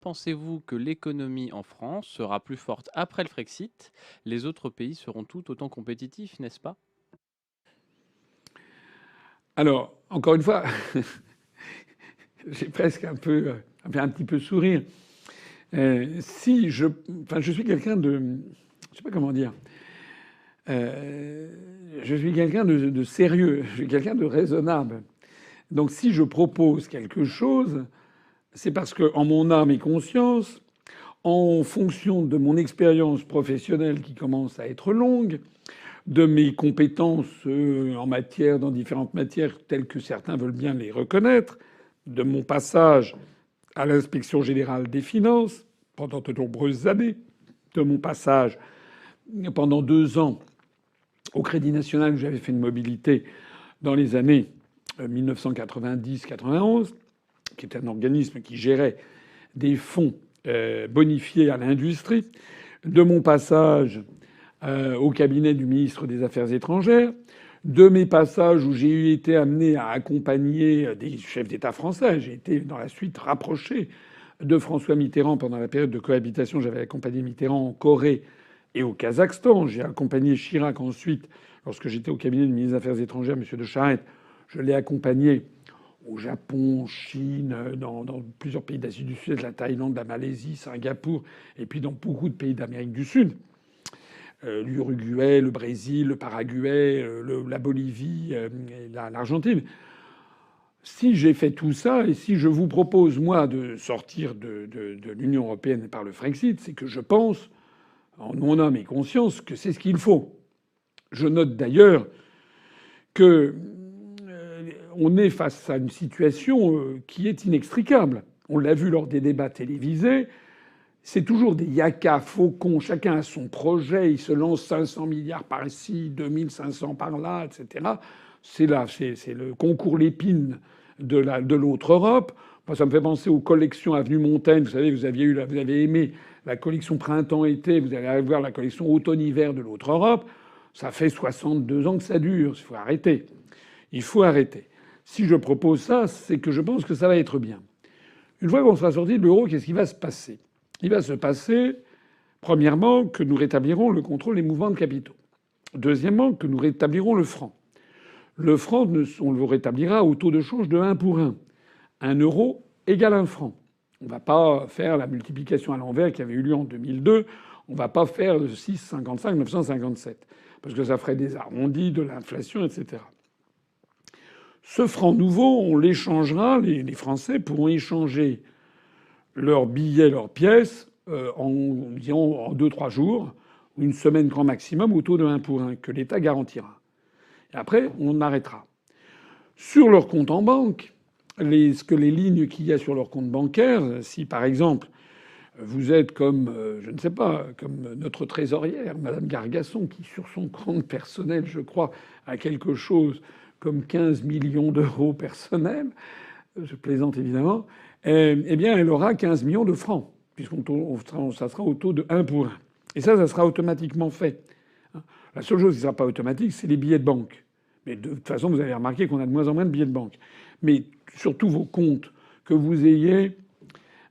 Pensez-vous que l'économie en France sera plus forte après le Frexit? Les autres pays seront tout autant compétitifs, n'est-ce pas? Alors, encore une fois, j'ai presque un petit peu sourire. Si je, enfin, je suis quelqu'un de, je sais pas comment dire. Euh, je suis quelqu'un de sérieux. Je suis quelqu'un de raisonnable. Donc, si je propose quelque chose, c'est parce que, en mon âme et conscience, en fonction de mon expérience professionnelle qui commence à être longue, de mes compétences dans différentes matières telles que certains veulent bien les reconnaître, de mon passage à l'inspection générale des finances pendant de nombreuses années, de mon passage pendant 2 ans au Crédit National où j'avais fait une mobilité dans les années 1990-91, qui était un organisme qui gérait des fonds bonifiés à l'industrie, de mon passage au cabinet du ministre des Affaires étrangères, de mes passages où j'ai été amené à accompagner des chefs d'État français. J'ai été dans la suite rapproché de François Mitterrand pendant la période de cohabitation. J'avais accompagné Mitterrand en Corée et au Kazakhstan. J'ai accompagné Chirac ensuite, lorsque j'étais au cabinet du ministre des Affaires étrangères, M. de Charette. Je l'ai accompagné au Japon, en Chine, dans plusieurs pays d'Asie du Sud, la Thaïlande, la Malaisie, Singapour, et puis dans beaucoup de pays d'Amérique du Sud. L'Uruguay, le Brésil, le Paraguay, la Bolivie, l'Argentine. Si j'ai fait tout ça et si je vous propose, moi, de sortir de l'Union européenne par le Frexit, c'est que je pense, en mon âme et conscience, que c'est ce qu'il faut. Je note d'ailleurs que on est face à une situation qui est inextricable. On l'a vu lors des débats télévisés. C'est toujours des yakas faucons. Chacun a son projet. Il se lance 500 milliards par ici, 2500 par là, etc. C'est là, c'est le concours Lépine de l'autre Europe. Moi, ça me fait penser aux collections Avenue Montaigne. Vous savez, vous avez aimé la collection printemps-été. Vous allez aller voir la collection automne-hiver de l'autre Europe. Ça fait 62 ans que ça dure. Il faut arrêter. Il faut arrêter. Si je propose ça, c'est que je pense que ça va être bien. Une fois qu'on sera sorti de l'euro, qu'est-ce qui va se passer? Il va se passer, premièrement, que nous rétablirons le contrôle des mouvements de capitaux. Deuxièmement, que nous rétablirons le franc. Le franc, on le rétablira au taux de change de 1 pour 1. 1 euro égale 1 franc. On ne va pas faire la multiplication à l'envers qui avait eu lieu en 2002. On ne va pas faire de 6,55, 957. Parce que ça ferait des arrondis, de l'inflation, etc. Ce franc nouveau, on l'échangera, les Français pourront échanger leurs billets, leurs pièces disons, en 2-3 jours, ou une semaine grand maximum, au taux de 1 pour 1, que l'État garantira. Et après, on arrêtera. Sur leur compte en banque, les lignes qu'il y a sur leur compte bancaire, si par exemple vous êtes comme, je ne sais pas, comme notre trésorière, Madame Gargasson, qui sur son compte personnel, je crois, a quelque chose comme 15 millions d'euros personnels, je plaisante évidemment, eh bien, elle aura 15 millions de francs, ça sera au taux de 1 pour 1. Et ça sera automatiquement fait. La seule chose qui ne sera pas automatique, c'est les billets de banque. Mais de toute façon, vous avez remarqué qu'on a de moins en moins de billets de banque. Mais sur tous vos comptes, que vous ayez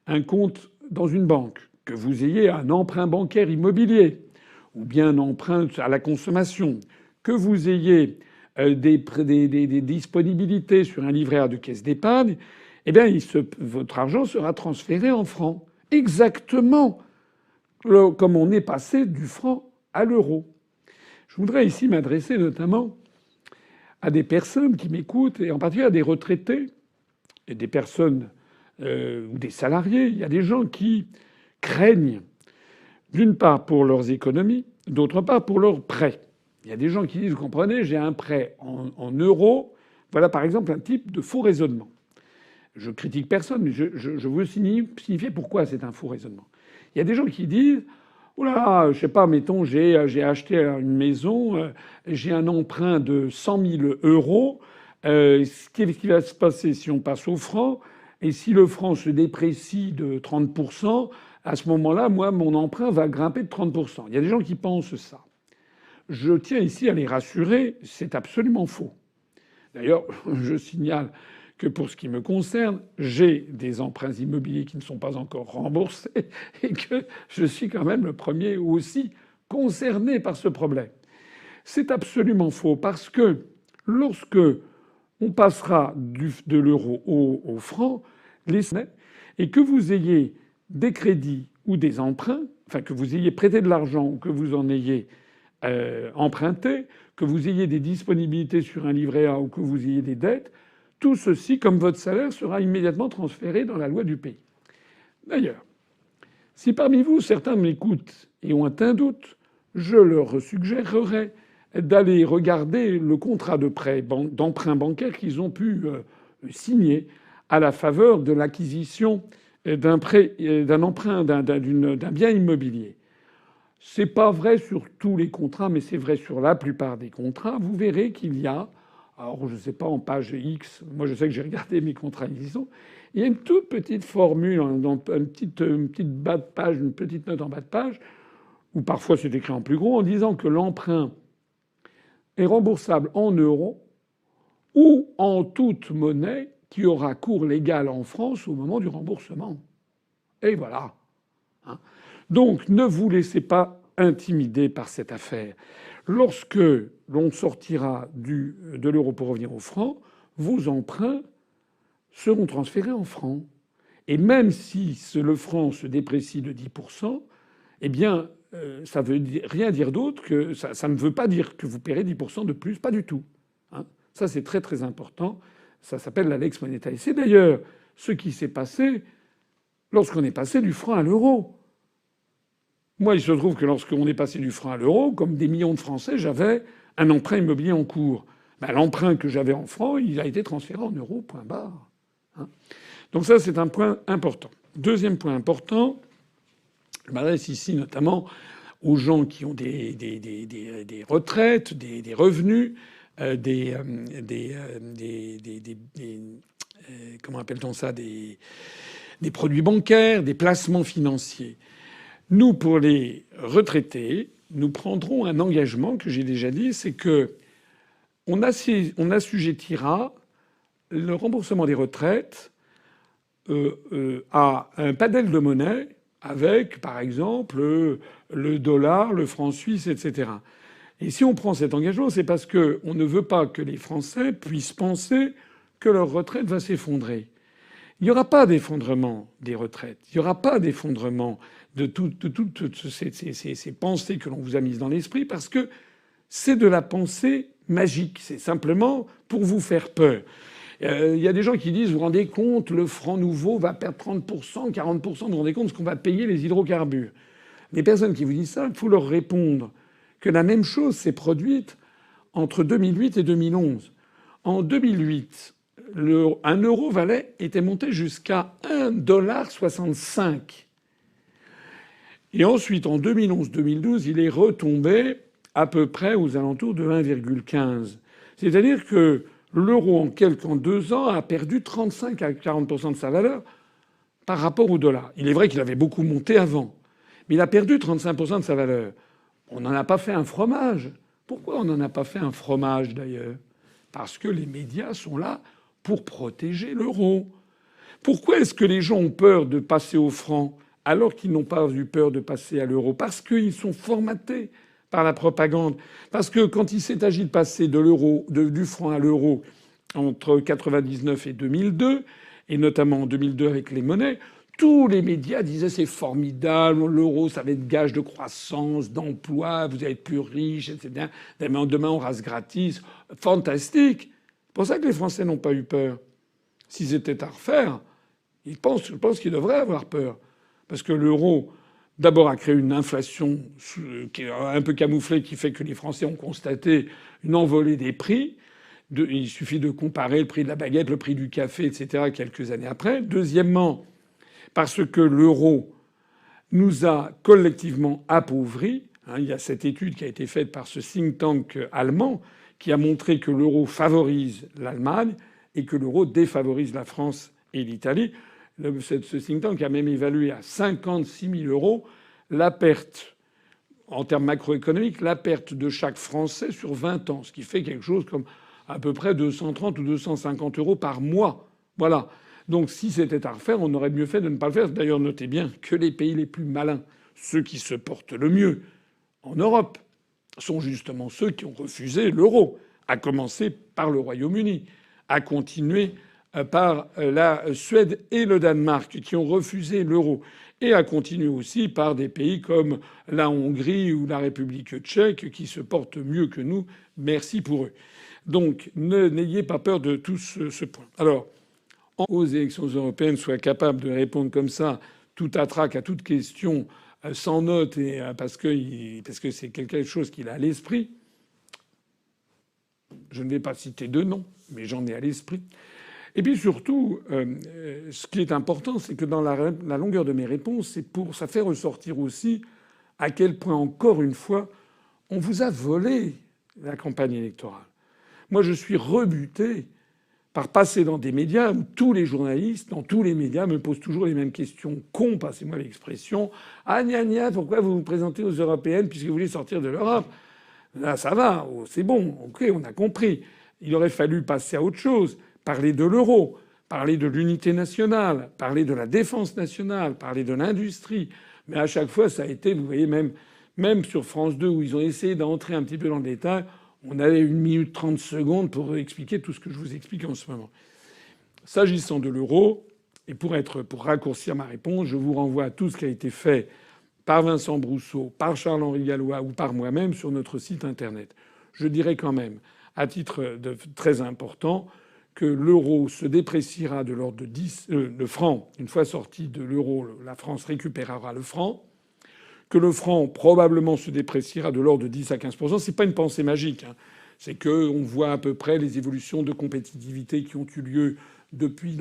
un compte dans une banque, que vous ayez un emprunt bancaire immobilier, ou bien un emprunt à la consommation, que vous ayez des disponibilités sur un livret A de caisse d'épargne, eh bien, votre argent sera transféré en francs. Exactement comme on est passé du franc à l'euro. Je voudrais ici m'adresser notamment à des personnes qui m'écoutent, et en particulier à des retraités et des personnes ou des salariés. Il y a des gens qui craignent, d'une part pour leurs économies, d'autre part pour leurs prêts. Il y a des gens qui disent, vous comprenez, j'ai un prêt en euros. Voilà par exemple un type de faux raisonnement. Je critique personne, mais je veux signifier pourquoi c'est un faux raisonnement. Il y a des gens qui disent oh là là, je sais pas, mettons, j'ai acheté une maison, j'ai un emprunt de 100 000 euros. Qu'est-ce qui va se passer si on passe au franc? Et si le franc se déprécie de 30%, à ce moment-là, moi, mon emprunt va grimper de 30%. Il y a des gens qui pensent ça. Je tiens ici à les rassurer, c'est absolument faux. D'ailleurs, je signale que pour ce qui me concerne, j'ai des emprunts immobiliers qui ne sont pas encore remboursés et que je suis quand même le premier aussi concerné par ce problème. C'est absolument faux parce que lorsque on passera de l'euro au franc, et que vous ayez des crédits ou des emprunts, enfin que vous ayez prêté de l'argent ou que vous en ayez emprunté, que vous ayez des disponibilités sur un livret A ou que vous ayez des dettes, tout ceci, comme votre salaire, sera immédiatement transféré dans la loi du pays. D'ailleurs, si parmi vous certains m'écoutent et ont un doute, je leur suggérerais d'aller regarder le contrat de prêt d'emprunt bancaire qu'ils ont pu signer à la faveur de l'acquisition d'un prêt, d'un emprunt, d'un bien immobilier. C'est pas vrai sur tous les contrats, mais c'est vrai sur la plupart des contrats. Vous verrez qu'il y a, alors je sais pas en page X, moi je sais que j'ai regardé mes contrats existants, il y a une toute petite formule, dans une petite bas de page, une petite note en bas de page, ou parfois c'est écrit en plus gros, en disant que l'emprunt est remboursable en euros ou en toute monnaie qui aura cours légal en France au moment du remboursement. Et voilà. Donc ne vous laissez pas intimider par cette affaire. Lorsque l'on sortira de l'euro pour revenir au franc, vos emprunts seront transférés en francs. Et même si le franc se déprécie de 10%, eh bien, ça veut rien dire d'autre que ça ne veut pas dire que vous paierez 10% de plus, pas du tout. Ça, c'est très très important. Ça s'appelle la lex monetae. C'est d'ailleurs ce qui s'est passé lorsqu'on est passé du franc à l'euro. Moi, il se trouve que lorsqu'on est passé du franc à l'euro, comme des millions de Français, j'avais un emprunt immobilier en cours. L'emprunt que j'avais en francs, il a été transféré en euros, point barre. Donc ça, c'est un point important. Deuxième point important, je m'adresse ici notamment aux gens qui ont des retraites, des revenus, comment appelle-t-on ça, des produits bancaires, des placements financiers. Nous, pour les retraités, nous prendrons un engagement que j'ai déjà dit, c'est que on assujettira le remboursement des retraites à un panel de monnaie avec, par exemple, le dollar, le franc suisse, etc. Et si on prend cet engagement, c'est parce qu'on ne veut pas que les Français puissent penser que leur retraite va s'effondrer. Il n'y aura pas d'effondrement des retraites. Il n'y aura pas d'effondrement de toutes ces pensées que l'on vous a mises dans l'esprit parce que c'est de la pensée magique. C'est simplement pour vous faire peur. Il y a des gens qui disent, vous vous rendez compte, le franc nouveau va perdre 30%, 40%, vous vous rendez compte de ce qu'on va payer les hydrocarbures. Les personnes qui vous disent ça, il faut leur répondre que la même chose s'est produite entre 2008 et 2011. En 2008, un euro était monté jusqu'à 1,65 $. Et ensuite, en 2011-2012, il est retombé à peu près aux alentours de 1,15 $. C'est-à-dire que l'euro, en 2 ans, a perdu 35 à 40% de sa valeur par rapport au dollar. Il est vrai qu'il avait beaucoup monté avant, mais il a perdu 35% de sa valeur. On n'en a pas fait un fromage. Pourquoi on n'en a pas fait un fromage, d'ailleurs? Parce que les médias sont là pour protéger l'euro. Pourquoi est-ce que les gens ont peur de passer au franc alors qu'ils n'ont pas eu peur de passer à l'euro? Parce qu'ils sont formatés par la propagande. Parce que quand il s'est agi de passer du franc à l'euro entre 1999 et 2002, et notamment en 2002 avec les monnaies, tous les médias disaient c'est formidable, l'euro ça va être gage de croissance, d'emploi, vous allez être plus riche, etc. Demain on rase gratis. Fantastique. C'est pour ça que les Français n'ont pas eu peur. Si c'était à refaire, je pense qu'ils devraient avoir peur. Parce que l'euro, d'abord, a créé une inflation qui est un peu camouflée, qui fait que les Français ont constaté une envolée des prix. Il suffit de comparer le prix de la baguette, le prix du café, etc., quelques années après. Deuxièmement, parce que l'euro nous a collectivement appauvris. Il y a cette étude qui a été faite par ce think tank allemand qui a montré que l'euro favorise l'Allemagne et que l'euro défavorise la France et l'Italie. Ce think tank a même évalué à 56 000 € la perte, en termes macroéconomiques, la perte de chaque Français sur 20 ans, ce qui fait quelque chose comme à peu près 230 ou 250 € par mois Voilà. Donc si c'était à refaire, on aurait mieux fait de ne pas le faire. D'ailleurs, notez bien que les pays les plus malins, ceux qui se portent le mieux en Europe, sont justement ceux qui ont refusé l'euro, à commencer par le Royaume-Uni, à continuer par la Suède et le Danemark, qui ont refusé l'euro, et à continuer aussi par des pays comme la Hongrie ou la République tchèque, qui se portent mieux que nous. Merci pour eux. Donc n'ayez pas peur de tout ce point. Alors, aux élections européennes, soit capable de répondre comme ça, tout à trac à toute question, sans note, et parce que c'est quelque chose qu'il a à l'esprit. Je ne vais pas citer de nom, mais j'en ai à l'esprit. Et puis surtout, ce qui est important, c'est que dans la longueur de mes réponses, ça fait ressortir aussi à quel point, encore une fois, on vous a volé la campagne électorale. Moi, je suis rebuté par passer dans des médias où tous les journalistes, dans tous les médias, me posent toujours les mêmes questions cons, passez-moi l'expression. Ah, gna gna, pourquoi vous vous présentez aux européennes puisque vous voulez sortir de l'Europe? Là, ça va, c'est bon, ok, on a compris. Il aurait fallu passer à autre chose, parler de l'euro, parler de l'unité nationale, parler de la défense nationale, parler de l'industrie. Mais à chaque fois, ça a été, vous voyez, même sur France 2, où ils ont essayé d'entrer un petit peu dans le détail, on avait 1 minute 30 secondes pour expliquer tout ce que je vous explique en ce moment. S'agissant de l'euro, et pour raccourcir ma réponse, je vous renvoie à tout ce qui a été fait par Vincent Brousseau, par Charles-Henri Gallois ou par moi-même sur notre site internet. Je dirais quand même, à titre très important, que l'euro se dépréciera de l'ordre de 10... le franc, une fois sorti de l'euro, la France récupérera le franc. Que le franc probablement se dépréciera de l'ordre de 10 à 15%. C'est pas une pensée magique. Hein. C'est qu'on voit à peu près les évolutions de compétitivité qui ont eu lieu depuis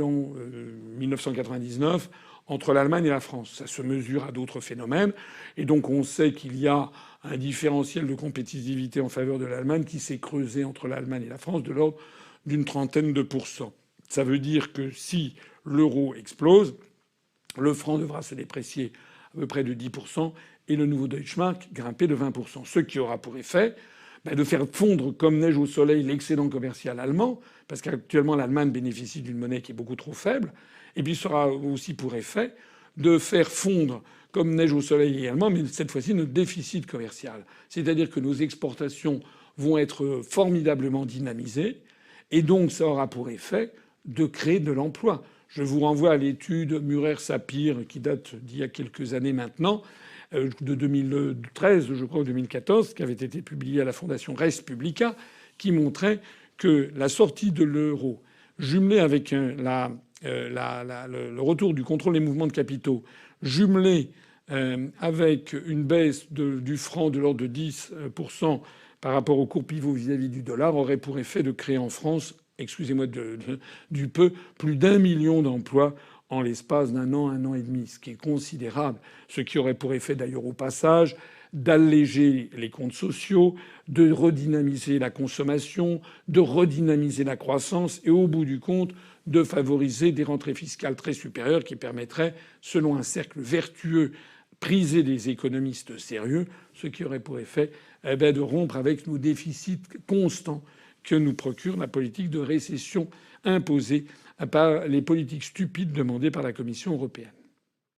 1999 entre l'Allemagne et la France. Ça se mesure à d'autres phénomènes. Et donc on sait qu'il y a un différentiel de compétitivité en faveur de l'Allemagne qui s'est creusé entre l'Allemagne et la France de l'ordre d'une trentaine de pourcents. Ça veut dire que si l'euro explose, le franc devra se déprécier à peu près de 10%. Et le nouveau Deutschmark grimper de 20%. Ce qui aura pour effet de faire fondre comme neige au soleil l'excédent commercial allemand, parce qu'actuellement l'Allemagne bénéficie d'une monnaie qui est beaucoup trop faible. Et puis ça aura aussi pour effet de faire fondre comme neige au soleil également, mais cette fois-ci notre déficit commercial. C'est-à-dire que nos exportations vont être formidablement dynamisées, et donc ça aura pour effet de créer de l'emploi. Je vous renvoie à l'étude Murer-Sapir qui date d'il y a quelques années maintenant, de 2013, je crois, ou 2014, qui avait été publiée à la Fondation Res Publica, qui montrait que la sortie de l'euro, jumelée avec le retour du contrôle des mouvements de capitaux, jumelée avec une baisse du franc de l'ordre de 10% par rapport au cours pivot vis-à-vis du dollar, aurait pour effet de créer en France, excusez-moi du peu, plus d'1 million d'emplois en l'espace d'un an et demi, ce qui est considérable, ce qui aurait pour effet d'ailleurs au passage d'alléger les comptes sociaux, de redynamiser la consommation, de redynamiser la croissance et au bout du compte de favoriser des rentrées fiscales très supérieures qui permettraient, selon un cercle vertueux prisé des économistes sérieux, ce qui aurait pour effet de rompre avec nos déficits constants que nous procure la politique de récession imposée par les politiques stupides demandées par la Commission européenne.